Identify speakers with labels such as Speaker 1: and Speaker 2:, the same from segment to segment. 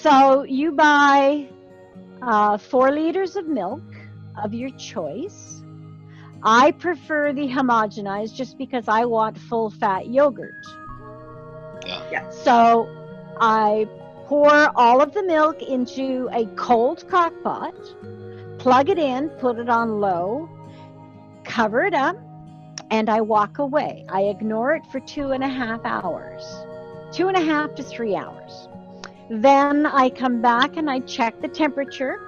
Speaker 1: So you buy 4 liters of milk of your choice. I prefer the homogenized just because I want full fat yogurt.
Speaker 2: Yeah.
Speaker 1: So I pour all of the milk into a cold crock pot, plug it in, put it on low, cover it up, and I walk away. I ignore it for 2.5 hours, 2.5 to 3 hours. Then I come back and I check the temperature.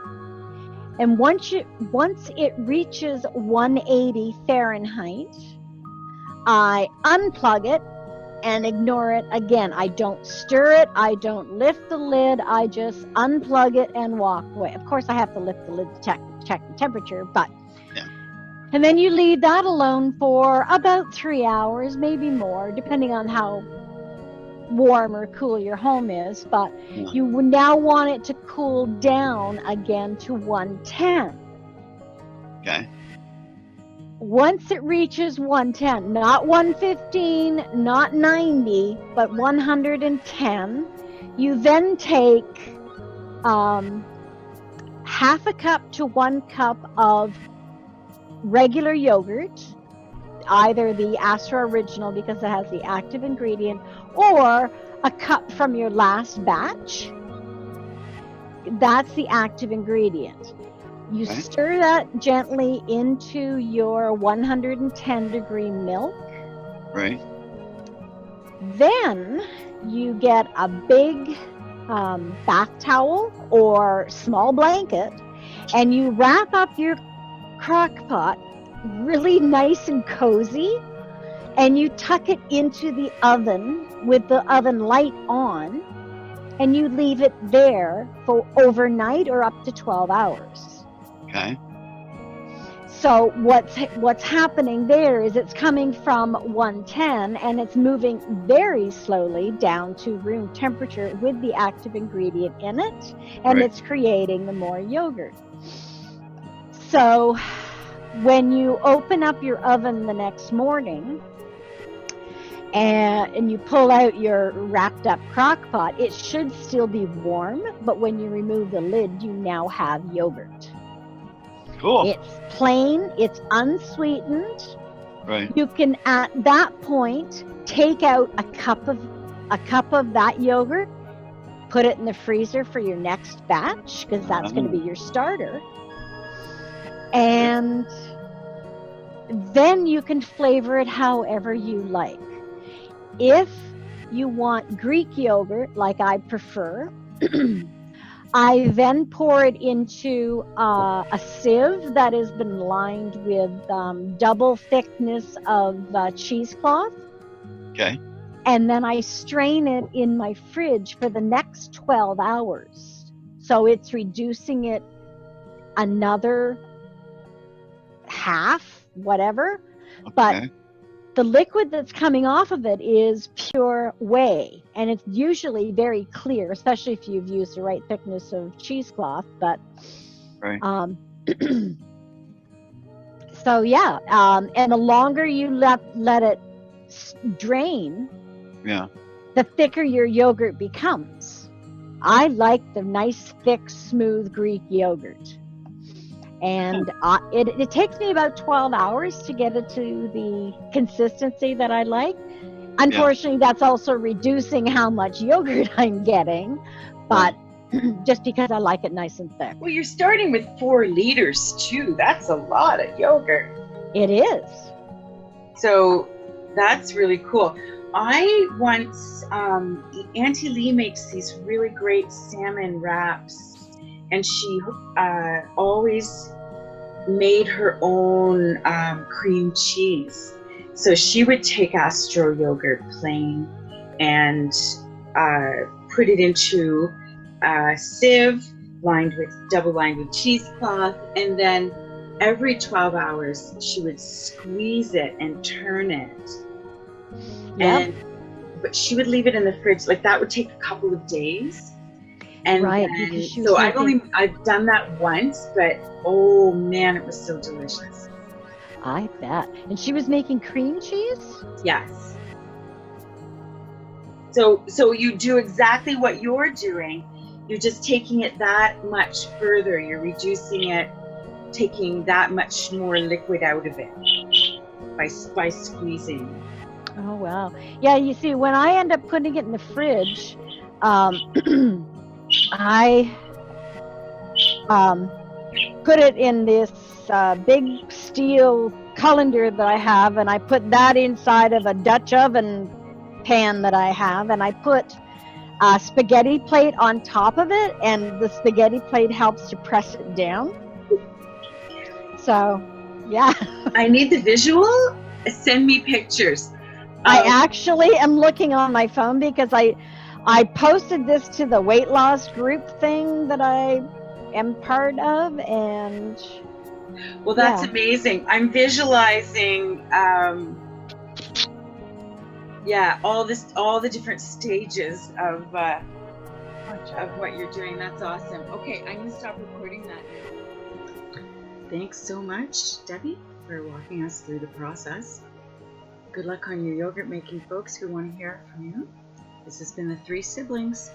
Speaker 1: And once it reaches 180 Fahrenheit, I unplug it and ignore it again. I don't stir it. I don't lift the lid. I just unplug it and walk away. Of course, I have to lift the lid to check the temperature, but and then you leave that alone for about 3 hours, maybe more, depending on how warm or cool your home is. But you now want it to cool down again to 110.
Speaker 2: Okay.
Speaker 1: Once it reaches 110, not 115, not 90, but 110, you then take half a cup to 1 cup of regular yogurt, either the Astra Original because it has the active ingredient, or a cup from your last batch. That's the active ingredient. You stir that gently into your 110 degree milk.
Speaker 2: Right.
Speaker 1: Then you get a big bath towel or small blanket, and you wrap up your crock pot really nice and cozy, and you tuck it into the oven with the oven light on, and you leave it there for overnight or up to 12 hours.
Speaker 2: Okay.
Speaker 1: So what's happening there is it's coming from 110 and it's moving very slowly down to room temperature with the active ingredient in it, and it's creating the more yogurt. So when you open up your oven the next morning and you pull out your wrapped up crock pot, it should still be warm, but when you remove the lid, you now have yogurt.
Speaker 2: Cool.
Speaker 1: It's plain, it's unsweetened.
Speaker 2: Right.
Speaker 1: You can at that point take out a cup of that yogurt, put it in the freezer for your next batch, because that's going to be your starter. And then you can flavor it however you like. If you want Greek yogurt, like I prefer, I then pour it into a sieve that has been lined with double thickness of cheesecloth.
Speaker 2: Okay.
Speaker 1: And then I strain it in my fridge for the next 12 hours. So it's reducing it another half, whatever.
Speaker 2: Okay.
Speaker 1: But the liquid that's coming off of it is pure whey, and it's usually very clear, especially if you've used the right thickness of cheesecloth. But so yeah, and the longer you let it drain, the thicker your yogurt becomes. I like the nice, thick, smooth Greek yogurt. And it takes me about 12 hours to get it to the consistency that I like. Unfortunately, that's also reducing how much yogurt I'm getting, but just because I like it nice and thick.
Speaker 3: Well, you're starting with 4 liters too. That's a lot of yogurt.
Speaker 1: It is.
Speaker 3: So that's really cool. I once, Auntie Lee makes these really great salmon wraps. And she always made her own cream cheese. So she would take Astro yogurt plain and put it into a sieve double lined with cheesecloth, and then every 12 hours she would squeeze it and turn it.
Speaker 1: Yep.
Speaker 3: But she would leave it in the fridge. Like that would take a couple of days. And then, so I've done that once, but oh man, it was so delicious.
Speaker 1: I bet. And she was making cream cheese?
Speaker 3: Yes. So you do exactly what you're doing. you're just taking it that much further. You're reducing it, taking that much more liquid out of it by squeezing.
Speaker 1: Oh, wow. Yeah, you see, when I end up putting it in the fridge, I put it in this big steel colander that I have, and I put that inside of a Dutch oven pan that I have, and I put a spaghetti plate on top of it, and the spaghetti plate helps to press it down. So, yeah.
Speaker 3: I need the visual. Send me pictures.
Speaker 1: I actually am looking on my phone because I posted this to the weight loss group thing that I am part of, and
Speaker 3: well, that's amazing. I'm visualizing all the different stages of what you're doing. That's awesome. Okay, I'm gonna stop recording that now. Thanks so much, Debbie, for walking us through the process. Good luck on your yogurt making, folks who want to hear from you. This has been the Three Siblings.